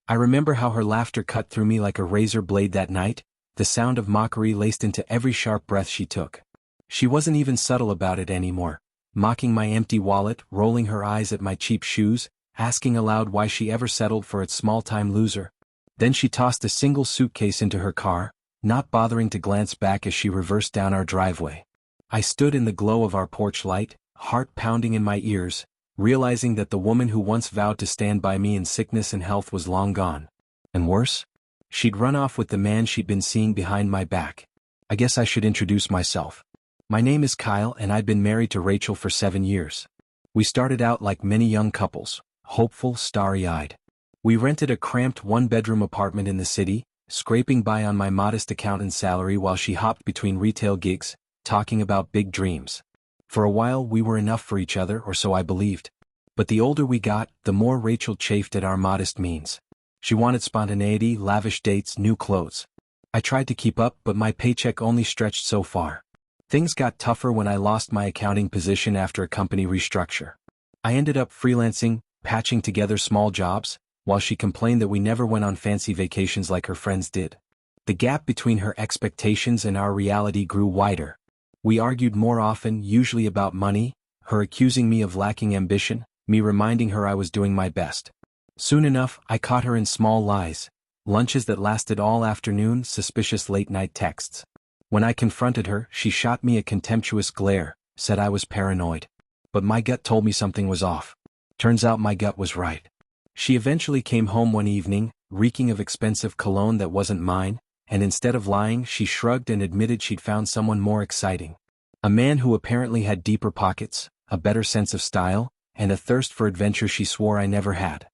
I remember how her laughter cut through me like a razor blade that night, the sound of mockery laced into every sharp breath she took. She wasn't even subtle about it anymore, mocking my empty wallet, rolling her eyes at my cheap shoes, asking aloud why she ever settled for a small-time loser. Then she tossed a single suitcase into her car, not bothering to glance back as she reversed down our driveway. I stood in the glow of our porch light, heart pounding in my ears, realizing that the woman who once vowed to stand by me in sickness and health was long gone. And worse? She'd run off with the man she'd been seeing behind my back. I guess I should introduce myself. My name is Kyle and I'd been married to Rachel for 7 years. We started out like many young couples, hopeful, starry-eyed. We rented a cramped one-bedroom apartment in the city, scraping by on my modest accountant's salary while she hopped between retail gigs, talking about big dreams. For a while we were enough for each other, or so I believed. But the older we got, the more Rachel chafed at our modest means. She wanted spontaneity, lavish dates, new clothes. I tried to keep up, but my paycheck only stretched so far. Things got tougher when I lost my accounting position after a company restructure. I ended up freelancing, patching together small jobs, while she complained that we never went on fancy vacations like her friends did. The gap between her expectations and our reality grew wider. We argued more often, usually about money, her accusing me of lacking ambition, me reminding her I was doing my best. Soon enough, I caught her in small lies, lunches that lasted all afternoon, suspicious late-night texts. When I confronted her, she shot me a contemptuous glare, said I was paranoid. But my gut told me something was off. Turns out my gut was right. She eventually came home one evening, reeking of expensive cologne that wasn't mine, and instead of lying, she shrugged and admitted she'd found someone more exciting. A man who apparently had deeper pockets, a better sense of style, and a thirst for adventure she swore I never had.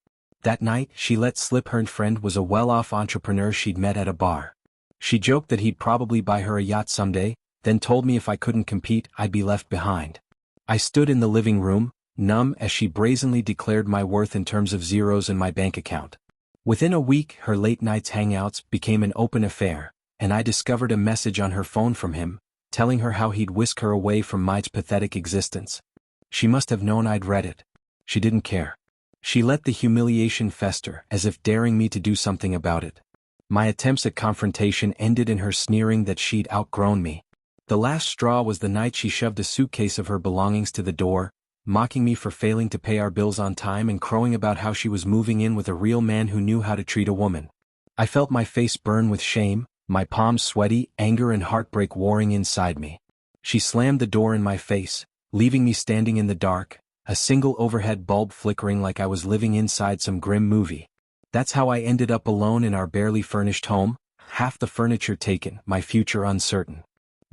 That night, she let slip her friend was a well-off entrepreneur she'd met at a bar. She joked that he'd probably buy her a yacht someday, then told me if I couldn't compete, I'd be left behind. I stood in the living room, numb as she brazenly declared my worth in terms of zeros in my bank account. Within a week, her late nights hangouts became an open affair, and I discovered a message on her phone from him, telling her how he'd whisk her away from my pathetic existence. She must have known I'd read it. She didn't care. She let the humiliation fester, as if daring me to do something about it. My attempts at confrontation ended in her sneering that she'd outgrown me. The last straw was the night she shoved a suitcase of her belongings to the door, mocking me for failing to pay our bills on time and crowing about how she was moving in with a real man who knew how to treat a woman. I felt my face burn with shame, my palms sweaty, anger and heartbreak warring inside me. She slammed the door in my face, leaving me standing in the dark, a single overhead bulb flickering like I was living inside some grim movie. That's how I ended up alone in our barely furnished home, half the furniture taken, my future uncertain.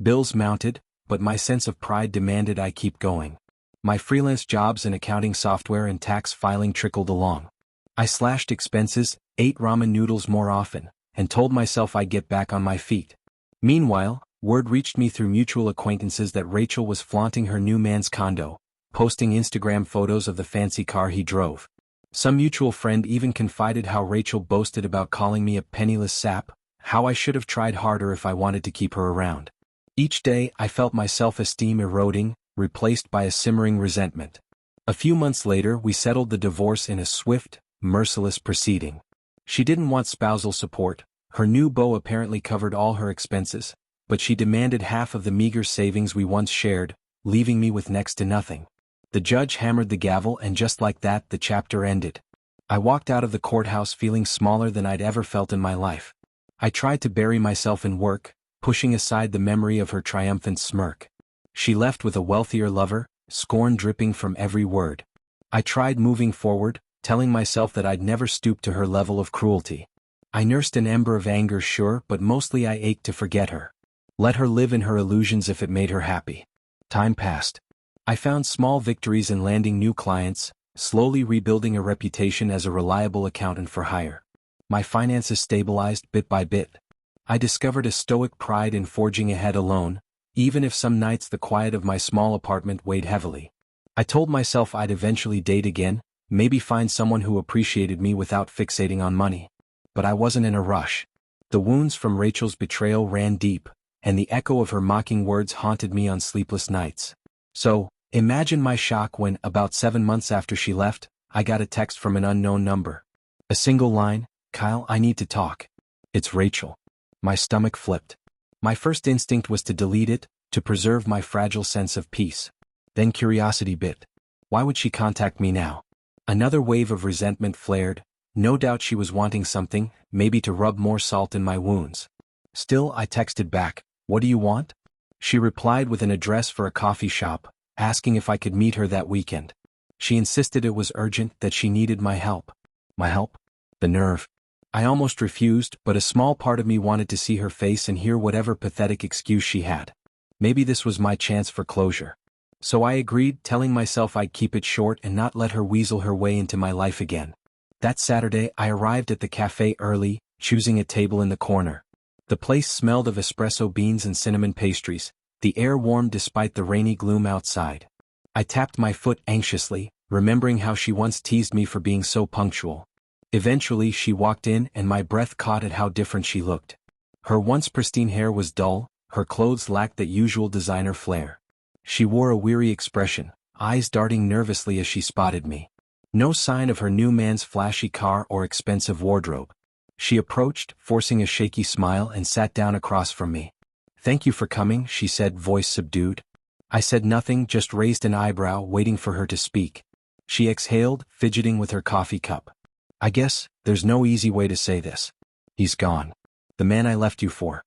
Bills mounted, but my sense of pride demanded I keep going. My freelance jobs in accounting software and tax filing trickled along. I slashed expenses, ate ramen noodles more often, and told myself I'd get back on my feet. Meanwhile, word reached me through mutual acquaintances that Rachel was flaunting her new man's condo, posting Instagram photos of the fancy car he drove. Some mutual friend even confided how Rachel boasted about calling me a penniless sap, how I should have tried harder if I wanted to keep her around. Each day I felt my self-esteem eroding, replaced by a simmering resentment. A few months later we settled the divorce in a swift, merciless proceeding. She didn't want spousal support, her new beau apparently covered all her expenses, but she demanded half of the meager savings we once shared, leaving me with next to nothing. The judge hammered the gavel and just like that the chapter ended. I walked out of the courthouse feeling smaller than I'd ever felt in my life. I tried to bury myself in work, pushing aside the memory of her triumphant smirk. She left with a wealthier lover, scorn dripping from every word. I tried moving forward, telling myself that I'd never stoop to her level of cruelty. I nursed an ember of anger, sure, but mostly I ached to forget her. Let her live in her illusions if it made her happy. Time passed. I found small victories in landing new clients, slowly rebuilding a reputation as a reliable accountant for hire. My finances stabilized bit by bit. I discovered a stoic pride in forging ahead alone, even if some nights the quiet of my small apartment weighed heavily. I told myself I'd eventually date again, maybe find someone who appreciated me without fixating on money. But I wasn't in a rush. The wounds from Rachel's betrayal ran deep, and the echo of her mocking words haunted me on sleepless nights. So, imagine my shock when, about 7 months after she left, I got a text from an unknown number. A single line, Kyle, I need to talk. It's Rachel. My stomach flipped. My first instinct was to delete it, to preserve my fragile sense of peace. Then curiosity bit. Why would she contact me now? Another wave of resentment flared. No doubt she was wanting something, maybe to rub more salt in my wounds. Still, I texted back, "What do you want?" She replied with an address for a coffee shop, asking if I could meet her that weekend. She insisted it was urgent, that she needed my help. My help? The nerve. I almost refused, but a small part of me wanted to see her face and hear whatever pathetic excuse she had. Maybe this was my chance for closure. So I agreed, telling myself I'd keep it short and not let her weasel her way into my life again. That Saturday, I arrived at the cafe early, choosing a table in the corner. The place smelled of espresso beans and cinnamon pastries, the air warm despite the rainy gloom outside. I tapped my foot anxiously, remembering how she once teased me for being so punctual. Eventually she walked in and my breath caught at how different she looked. Her once pristine hair was dull, her clothes lacked that usual designer flair. She wore a weary expression, eyes darting nervously as she spotted me. No sign of her new man's flashy car or expensive wardrobe. She approached, forcing a shaky smile, and sat down across from me. "Thank you for coming," she said, voice subdued. I said nothing, just raised an eyebrow, waiting for her to speak. She exhaled, fidgeting with her coffee cup. "I guess there's no easy way to say this. He's gone. The man I left you for.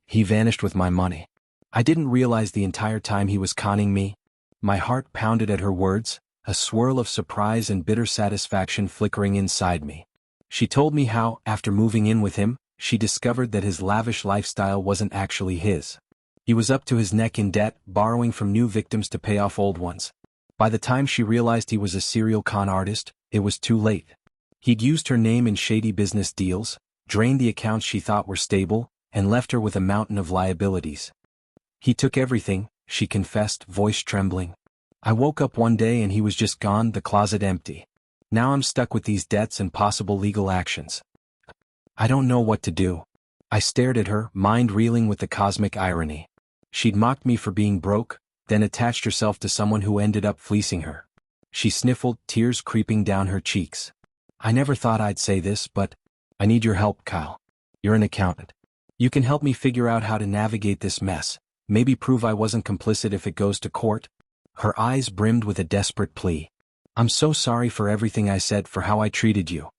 He vanished with my money. I didn't realize the entire time he was conning me." My heart pounded at her words, a swirl of surprise and bitter satisfaction flickering inside me. She told me how, after moving in with him, she discovered that his lavish lifestyle wasn't actually his. He was up to his neck in debt, borrowing from new victims to pay off old ones. By the time she realized he was a serial con artist, it was too late. He'd used her name in shady business deals, drained the accounts she thought were stable, and left her with a mountain of liabilities. "He took everything," she confessed, voice trembling. "I woke up one day and he was just gone, the closet empty. Now I'm stuck with these debts and possible legal actions. I don't know what to do." I stared at her, mind reeling with the cosmic irony. She'd mocked me for being broke, then attached herself to someone who ended up fleecing her. She sniffled, tears creeping down her cheeks. "I never thought I'd say this, but I need your help, Kyle. You're an accountant. You can help me figure out how to navigate this mess, maybe prove I wasn't complicit if it goes to court." Her eyes brimmed with a desperate plea. "I'm so sorry for everything I said, for how I treated you.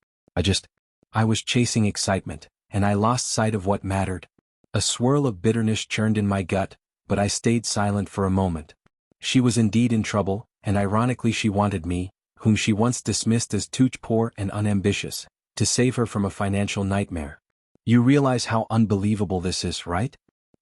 I was chasing excitement, and I lost sight of what mattered." A swirl of bitterness churned in my gut, but I stayed silent for a moment. She was indeed in trouble, and ironically she wanted me, whom she once dismissed as too poor and unambitious, to save her from a financial nightmare. "You realize how unbelievable this is, right?"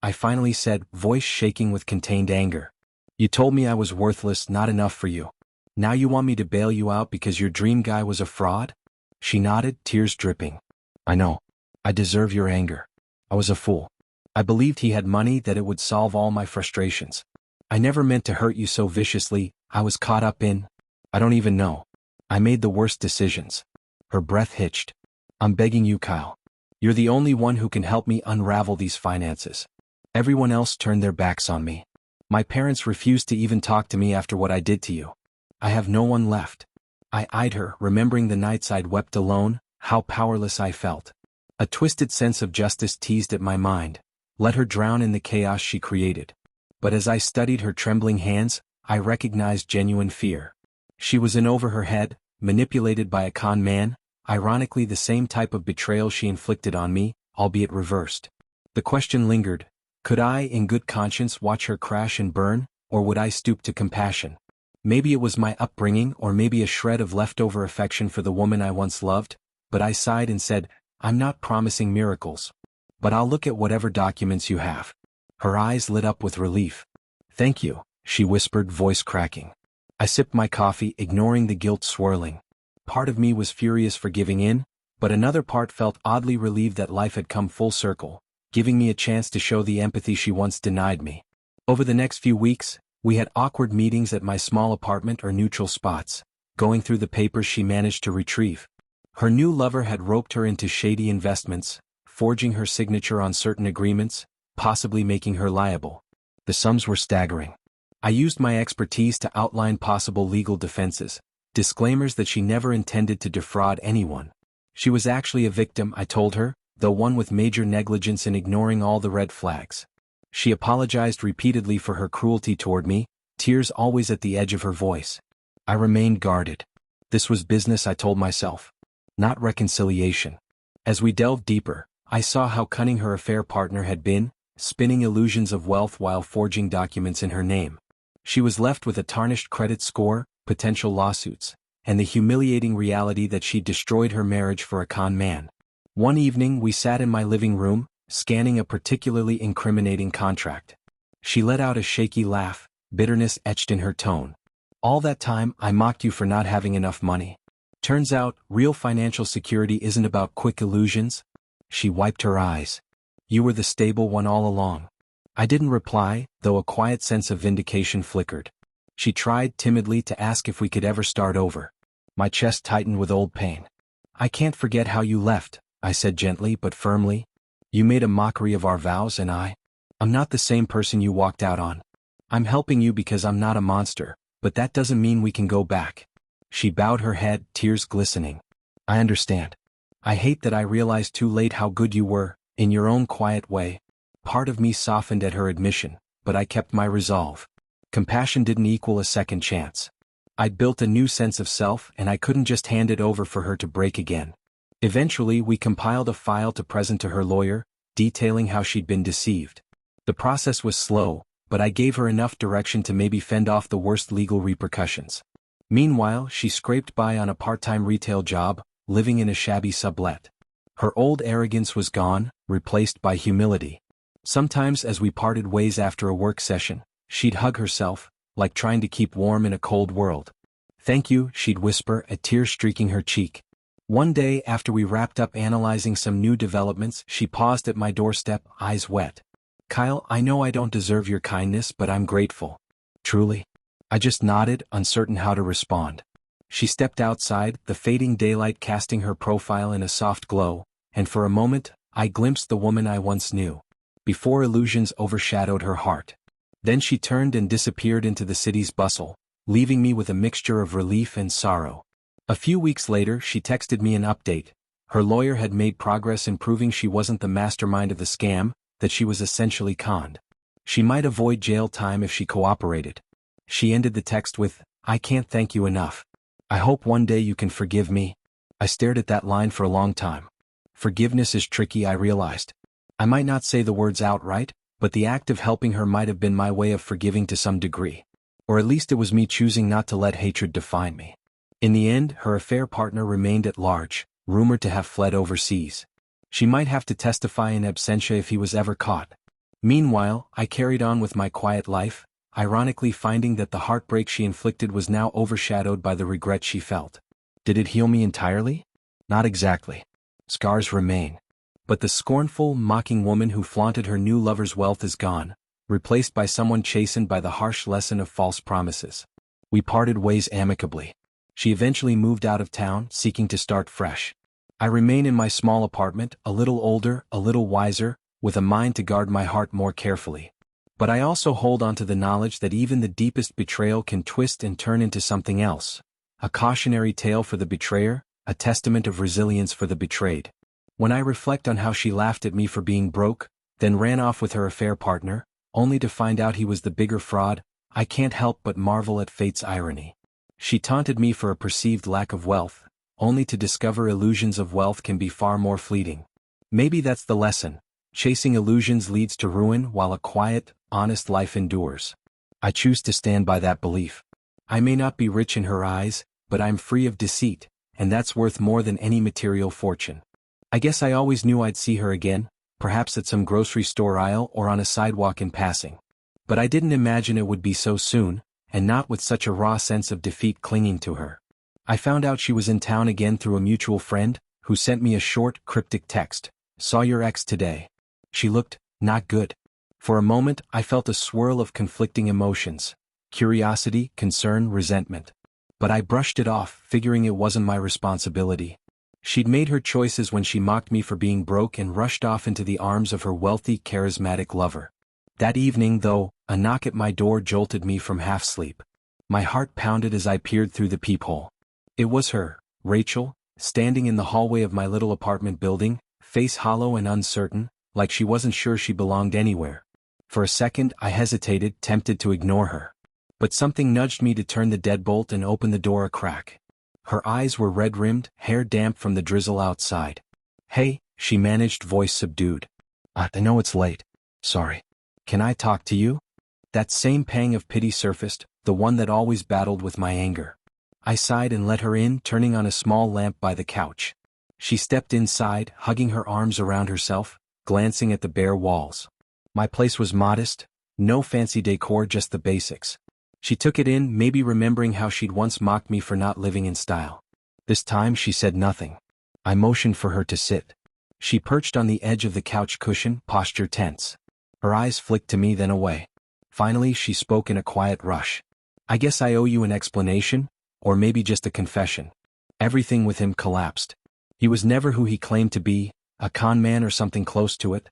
I finally said, voice shaking with contained anger. "You told me I was worthless, not enough for you. Now you want me to bail you out because your dream guy was a fraud?" She nodded, tears dripping. "I know. I deserve your anger. I was a fool. I believed he had money, that it would solve all my frustrations. I never meant to hurt you so viciously. I was caught up in... I don't even know. I made the worst decisions." Her breath hitched. "I'm begging you, Kyle. You're the only one who can help me unravel these finances. Everyone else turned their backs on me. My parents refused to even talk to me after what I did to you. I have no one left." I eyed her, remembering the nights I'd wept alone, how powerless I felt. A twisted sense of justice teased at my mind. Let her drown in the chaos she created. But as I studied her trembling hands, I recognized genuine fear. She was in over her head, manipulated by a con man, ironically the same type of betrayal she inflicted on me, albeit reversed. The question lingered: could I, in good conscience, watch her crash and burn, or would I stoop to compassion? Maybe it was my upbringing, or maybe a shred of leftover affection for the woman I once loved, but I sighed and said, "I'm not promising miracles. But I'll look at whatever documents you have." Her eyes lit up with relief. "Thank you," she whispered, voice cracking. I sipped my coffee, ignoring the guilt swirling. Part of me was furious for giving in, but another part felt oddly relieved that life had come full circle, giving me a chance to show the empathy she once denied me. Over the next few weeks, we had awkward meetings at my small apartment or neutral spots, going through the papers she managed to retrieve. Her new lover had roped her into shady investments, forging her signature on certain agreements, possibly making her liable. The sums were staggering. I used my expertise to outline possible legal defenses, disclaimers that she never intended to defraud anyone. She was actually a victim, I told her, though one with major negligence in ignoring all the red flags. She apologized repeatedly for her cruelty toward me, tears always at the edge of her voice. I remained guarded. This was business, I told myself. Not reconciliation. As we delved deeper, I saw how cunning her affair partner had been, spinning illusions of wealth while forging documents in her name. She was left with a tarnished credit score, potential lawsuits, and the humiliating reality that she'd destroyed her marriage for a con man. One evening we sat in my living room, scanning a particularly incriminating contract. She let out a shaky laugh, bitterness etched in her tone. All that time I mocked you for not having enough money. Turns out, real financial security isn't about quick illusions. She wiped her eyes. You were the stable one all along. I didn't reply, though a quiet sense of vindication flickered. She tried timidly to ask if we could ever start over. My chest tightened with old pain. I can't forget how you left, I said gently but firmly. You made a mockery of our vows and I'm not the same person you walked out on. I'm helping you because I'm not a monster, but that doesn't mean we can go back. She bowed her head, tears glistening. I understand. I hate that I realized too late how good you were, in your own quiet way. Part of me softened at her admission, but I kept my resolve. Compassion didn't equal a second chance. I'd built a new sense of self and I couldn't just hand it over for her to break again. Eventually we compiled a file to present to her lawyer, detailing how she'd been deceived. The process was slow, but I gave her enough direction to maybe fend off the worst legal repercussions. Meanwhile, she scraped by on a part-time retail job, living in a shabby sublet. Her old arrogance was gone, replaced by humility. Sometimes as we parted ways after a work session, she'd hug herself, like trying to keep warm in a cold world. Thank you, she'd whisper, a tear streaking her cheek. One day after we wrapped up analyzing some new developments, she paused at my doorstep, eyes wet. Kyle, I know I don't deserve your kindness, but I'm grateful. Truly? I just nodded, uncertain how to respond. She stepped outside, the fading daylight casting her profile in a soft glow, and for a moment, I glimpsed the woman I once knew. Before illusions overshadowed her heart. Then she turned and disappeared into the city's bustle, leaving me with a mixture of relief and sorrow. A few weeks later, she texted me an update. Her lawyer had made progress in proving she wasn't the mastermind of the scam, that she was essentially conned. She might avoid jail time if she cooperated. She ended the text with, I can't thank you enough. I hope one day you can forgive me. I stared at that line for a long time. Forgiveness is tricky, I realized. I might not say the words outright, but the act of helping her might have been my way of forgiving to some degree. Or at least it was me choosing not to let hatred define me. In the end, her affair partner remained at large, rumored to have fled overseas. She might have to testify in absentia if he was ever caught. Meanwhile, I carried on with my quiet life, ironically finding that the heartbreak she inflicted was now overshadowed by the regret she felt. Did it heal me entirely? Not exactly. Scars remain. But the scornful, mocking woman who flaunted her new lover's wealth is gone, replaced by someone chastened by the harsh lesson of false promises. We parted ways amicably. She eventually moved out of town, seeking to start fresh. I remain in my small apartment, a little older, a little wiser, with a mind to guard my heart more carefully. But I also hold on to the knowledge that even the deepest betrayal can twist and turn into something else. A cautionary tale for the betrayer, a testament of resilience for the betrayed. When I reflect on how she laughed at me for being broke, then ran off with her affair partner, only to find out he was the bigger fraud, I can't help but marvel at fate's irony. She taunted me for a perceived lack of wealth, only to discover illusions of wealth can be far more fleeting. Maybe that's the lesson. Chasing illusions leads to ruin while a quiet, honest life endures. I choose to stand by that belief. I may not be rich in her eyes, but I'm free of deceit, and that's worth more than any material fortune. I guess I always knew I'd see her again, perhaps at some grocery store aisle or on a sidewalk in passing. But I didn't imagine it would be so soon, and not with such a raw sense of defeat clinging to her. I found out she was in town again through a mutual friend, who sent me a short, cryptic text. Saw your ex today. She looked not good. For a moment, I felt a swirl of conflicting emotions. Curiosity, concern, resentment. But I brushed it off, figuring it wasn't my responsibility. She'd made her choices when she mocked me for being broke and rushed off into the arms of her wealthy, charismatic lover. That evening, though, a knock at my door jolted me from half-sleep. My heart pounded as I peered through the peephole. It was her, Rachel, standing in the hallway of my little apartment building, face hollow and uncertain, like she wasn't sure she belonged anywhere. For a second I hesitated, tempted to ignore her. But something nudged me to turn the deadbolt and open the door a crack. Her eyes were red-rimmed, hair damp from the drizzle outside. "Hey," she managed, voice subdued. "I know it's late. Sorry. Can I talk to you?" That same pang of pity surfaced, the one that always battled with my anger. I sighed and let her in, turning on a small lamp by the couch. She stepped inside, hugging her arms around herself, glancing at the bare walls. My place was modest, no fancy decor, just the basics. She took it in, maybe remembering how she'd once mocked me for not living in style. This time she said nothing. I motioned for her to sit. She perched on the edge of the couch cushion, posture tense. Her eyes flicked to me then away. Finally she spoke in a quiet rush. "I guess I owe you an explanation, or maybe just a confession. Everything with him collapsed. He was never who he claimed to be, a con man or something close to it.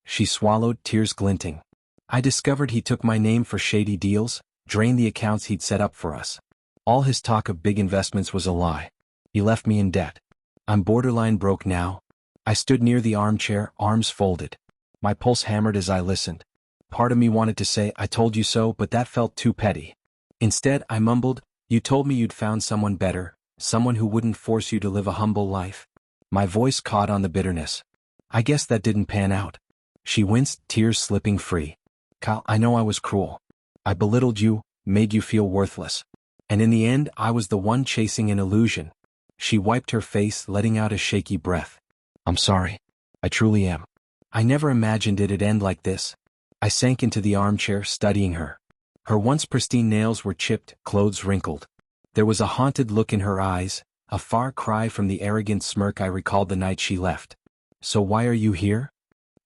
She swallowed, tears glinting. "I discovered he took my name for shady deals, drained the accounts he'd set up for us. All his talk of big investments was a lie. He left me in debt. I'm borderline broke now." I stood near the armchair, arms folded. My pulse hammered as I listened. Part of me wanted to say, "I told you so," but that felt too petty. Instead, I mumbled, "You told me you'd found someone better, someone who wouldn't force you to live a humble life." My voice caught on the bitterness. "I guess that didn't pan out." She winced, tears slipping free. "Kyle, I know I was cruel. I belittled you, made you feel worthless. And in the end, I was the one chasing an illusion." She wiped her face, letting out a shaky breath. "I'm sorry. I truly am. I never imagined it'd end like this." I sank into the armchair, studying her. Her once pristine nails were chipped, clothes wrinkled. There was a haunted look in her eyes, a far cry from the arrogant smirk I recalled the night she left. "So why are you here?"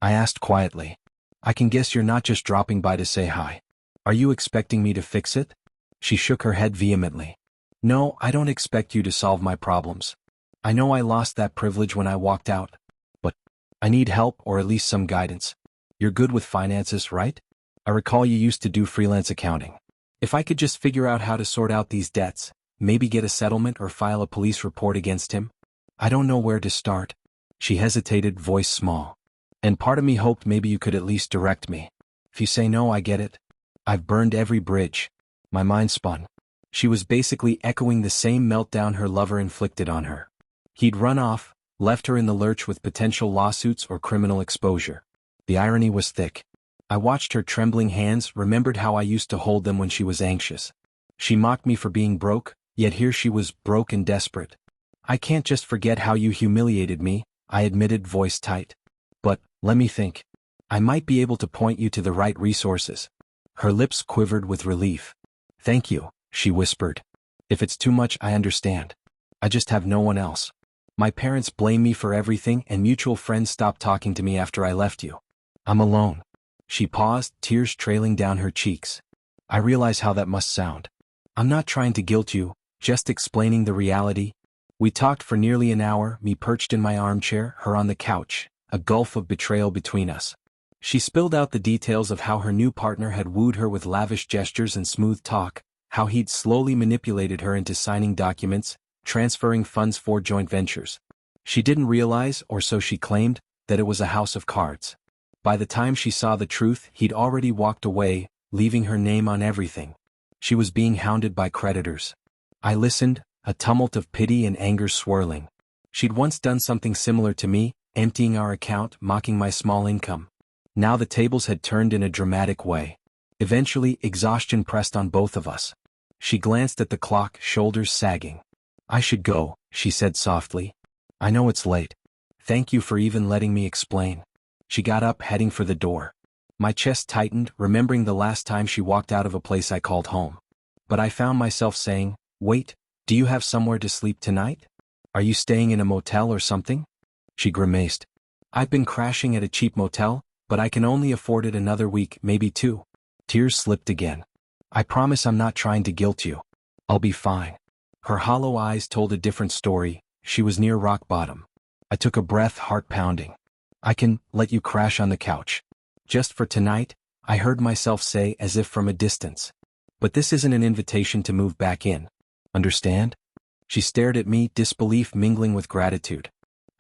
I asked quietly. "I can guess you're not just dropping by to say hi. Are you expecting me to fix it?" She shook her head vehemently. "No, I don't expect you to solve my problems. I know I lost that privilege when I walked out. But I need help, or at least some guidance. You're good with finances, right? I recall you used to do freelance accounting. If I could just figure out how to sort out these debts, maybe get a settlement or file a police report against him. I don't know where to start." She hesitated, voice small. "And part of me hoped maybe you could at least direct me. If you say no, I get it. I've burned every bridge." My mind spun. She was basically echoing the same meltdown her lover inflicted on her. He'd run off, left her in the lurch with potential lawsuits or criminal exposure. The irony was thick. I watched her trembling hands, remembered how I used to hold them when she was anxious. She mocked me for being broke, yet here she was, broke and desperate. "I can't just forget how you humiliated me," I admitted, voice tight. "But, let me think. I might be able to point you to the right resources." Her lips quivered with relief. "Thank you," she whispered. "If it's too much, I understand. I just have no one else. My parents blame me for everything, and mutual friends stopped talking to me after I left you. I'm alone." She paused, tears trailing down her cheeks. "I realize how that must sound. I'm not trying to guilt you, just explaining the reality." We talked for nearly an hour, me perched in my armchair, her on the couch, a gulf of betrayal between us. She spilled out the details of how her new partner had wooed her with lavish gestures and smooth talk, how he'd slowly manipulated her into signing documents, transferring funds for joint ventures. She didn't realize, or so she claimed, that it was a house of cards. By the time she saw the truth, he'd already walked away, leaving her name on everything. She was being hounded by creditors. I listened, a tumult of pity and anger swirling. She'd once done something similar to me, emptying our account, mocking my small income. Now the tables had turned in a dramatic way. Eventually, exhaustion pressed on both of us. She glanced at the clock, shoulders sagging. "I should go," she said softly. "I know it's late. Thank you for even letting me explain." She got up, heading for the door. My chest tightened, remembering the last time she walked out of a place I called home. But I found myself saying, "Wait, do you have somewhere to sleep tonight? Are you staying in a motel or something?" She grimaced. "I've been crashing at a cheap motel, but I can only afford it another week, maybe two." Tears slipped again. "I promise I'm not trying to guilt you. I'll be fine." Her hollow eyes told a different story. She was near rock bottom. I took a breath, heart pounding. "I can let you crash on the couch. Just for tonight," I heard myself say, as if from a distance. "But this isn't an invitation to move back in. Understand?" She stared at me, disbelief mingling with gratitude.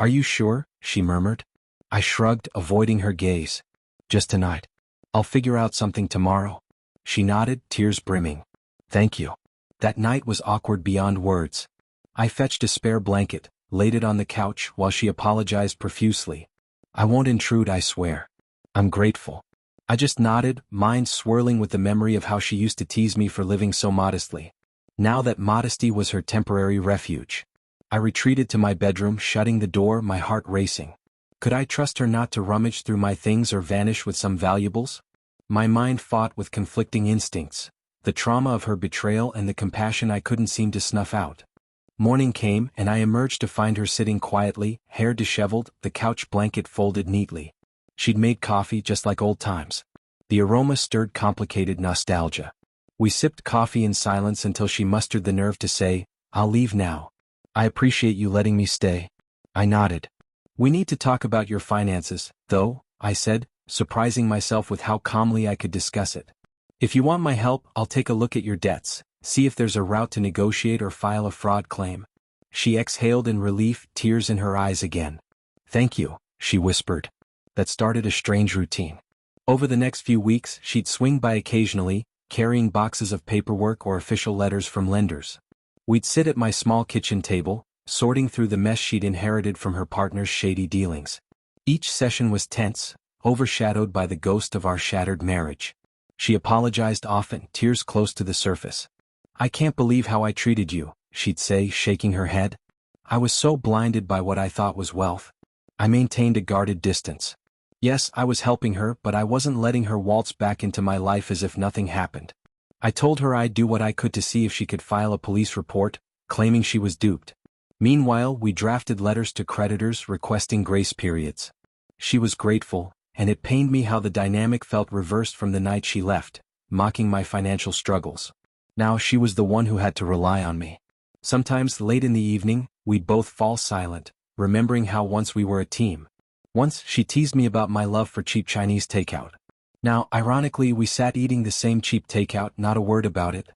Are you sure? She murmured. I shrugged, avoiding her gaze. Just tonight. I'll figure out something tomorrow. She nodded, tears brimming. Thank you. That night was awkward beyond words. I fetched a spare blanket, laid it on the couch while she apologized profusely. I won't intrude, I swear. I'm grateful. I just nodded, mind swirling with the memory of how she used to tease me for living so modestly. Now that modesty was her temporary refuge. I retreated to my bedroom, shutting the door, my heart racing. Could I trust her not to rummage through my things or vanish with some valuables? My mind fought with conflicting instincts, the trauma of her betrayal and the compassion I couldn't seem to snuff out. Morning came, and I emerged to find her sitting quietly, hair disheveled, the couch blanket folded neatly. She'd made coffee just like old times. The aroma stirred complicated nostalgia. We sipped coffee in silence until she mustered the nerve to say, I'll leave now. I appreciate you letting me stay. I nodded. We need to talk about your finances, though, I said, surprising myself with how calmly I could discuss it. If you want my help, I'll take a look at your debts, see if there's a route to negotiate or file a fraud claim. She exhaled in relief, tears in her eyes again. Thank you, she whispered. That started a strange routine. Over the next few weeks, she'd swing by occasionally, carrying boxes of paperwork or official letters from lenders. We'd sit at my small kitchen table, sorting through the mess she'd inherited from her partner's shady dealings. Each session was tense, overshadowed by the ghost of our shattered marriage. She apologized often, tears close to the surface. I can't believe how I treated you, she'd say, shaking her head. I was so blinded by what I thought was wealth. I maintained a guarded distance. Yes, I was helping her, but I wasn't letting her waltz back into my life as if nothing happened. I told her I'd do what I could to see if she could file a police report, claiming she was duped. Meanwhile, we drafted letters to creditors requesting grace periods. She was grateful, and it pained me how the dynamic felt reversed from the night she left, mocking my financial struggles. Now she was the one who had to rely on me. Sometimes late in the evening, we'd both fall silent, remembering how once we were a team. Once, she teased me about my love for cheap Chinese takeout. Now, ironically, we sat eating the same cheap takeout, not a word about it.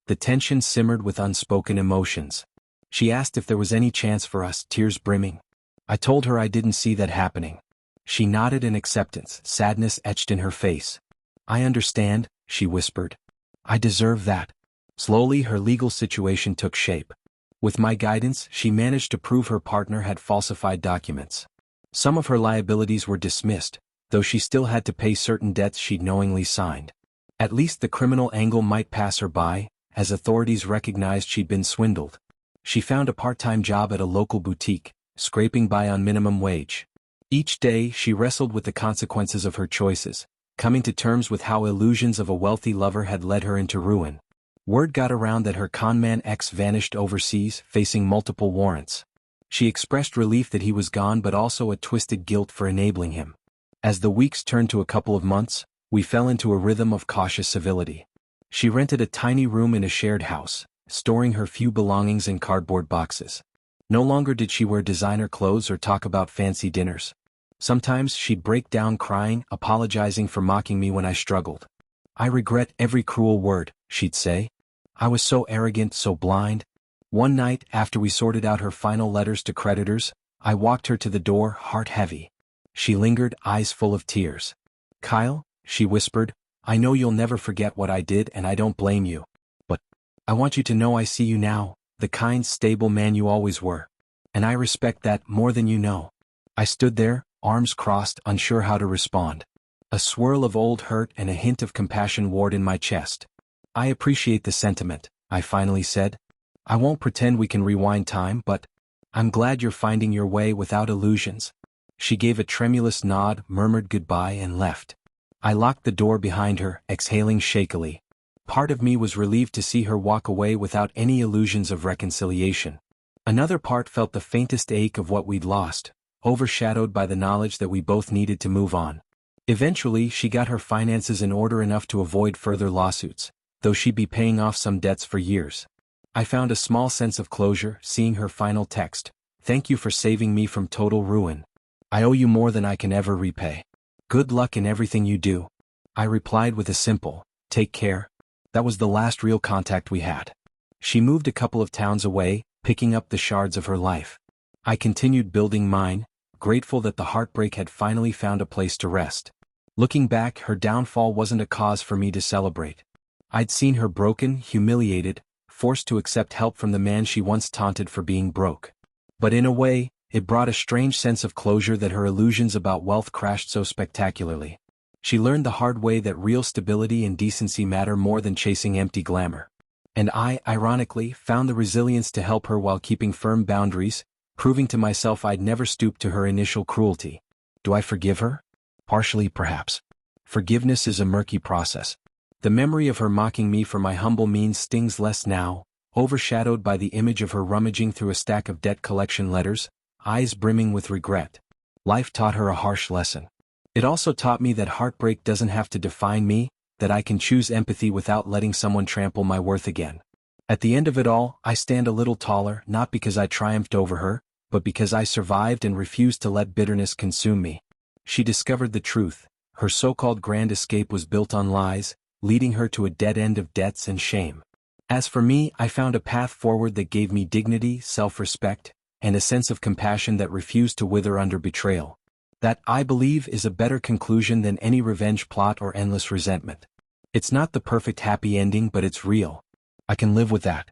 The tension simmered with unspoken emotions. She asked if there was any chance for us, tears brimming. I told her I didn't see that happening. She nodded in acceptance, sadness etched in her face. I understand, she whispered. I deserve that. Slowly, her legal situation took shape. With my guidance, she managed to prove her partner had falsified documents. Some of her liabilities were dismissed, though she still had to pay certain debts she'd knowingly signed. At least the criminal angle might pass her by, as authorities recognized she'd been swindled. She found a part-time job at a local boutique, scraping by on minimum wage. Each day, she wrestled with the consequences of her choices, coming to terms with how illusions of a wealthy lover had led her into ruin. Word got around that her conman ex vanished overseas, facing multiple warrants. She expressed relief that he was gone, but also a twisted guilt for enabling him. As the weeks turned to a couple of months, we fell into a rhythm of cautious civility. She rented a tiny room in a shared house, storing her few belongings in cardboard boxes. No longer did she wear designer clothes or talk about fancy dinners. Sometimes she'd break down crying, apologizing for mocking me when I struggled. I regret every cruel word, she'd say. I was so arrogant, so blind. One night, after we sorted out her final letters to creditors, I walked her to the door, heart heavy. She lingered, eyes full of tears. Kyle, she whispered, I know you'll never forget what I did and I don't blame you. But I want you to know I see you now, the kind, stable man you always were. And I respect that more than you know. I stood there, arms crossed, unsure how to respond. A swirl of old hurt and a hint of compassion warred in my chest. I appreciate the sentiment, I finally said. I won't pretend we can rewind time, but I'm glad you're finding your way without illusions. She gave a tremulous nod, murmured goodbye, and left. I locked the door behind her, exhaling shakily. Part of me was relieved to see her walk away without any illusions of reconciliation. Another part felt the faintest ache of what we'd lost, overshadowed by the knowledge that we both needed to move on. Eventually, she got her finances in order enough to avoid further lawsuits, though she'd be paying off some debts for years. I found a small sense of closure, seeing her final text. Thank you for saving me from total ruin. I owe you more than I can ever repay. Good luck in everything you do. I replied with a simple, take care. That was the last real contact we had. She moved a couple of towns away, picking up the shards of her life. I continued building mine, grateful that the heartbreak had finally found a place to rest. Looking back, her downfall wasn't a cause for me to celebrate. I'd seen her broken, humiliated, forced to accept help from the man she once taunted for being broke. But in a way, it brought a strange sense of closure that her illusions about wealth crashed so spectacularly. She learned the hard way that real stability and decency matter more than chasing empty glamour. And I, ironically, found the resilience to help her while keeping firm boundaries, proving to myself I'd never stooped to her initial cruelty. Do I forgive her? Partially, perhaps. Forgiveness is a murky process. The memory of her mocking me for my humble means stings less now, overshadowed by the image of her rummaging through a stack of debt collection letters, eyes brimming with regret. Life taught her a harsh lesson. It also taught me that heartbreak doesn't have to define me, that I can choose empathy without letting someone trample my worth again. At the end of it all, I stand a little taller, not because I triumphed over her, but because I survived and refused to let bitterness consume me. She discovered the truth. Her so-called grand escape was built on lies, leading her to a dead end of debts and shame. As for me, I found a path forward that gave me dignity, self-respect, and a sense of compassion that refused to wither under betrayal. That, I believe, is a better conclusion than any revenge plot or endless resentment. It's not the perfect happy ending, but it's real. I can live with that.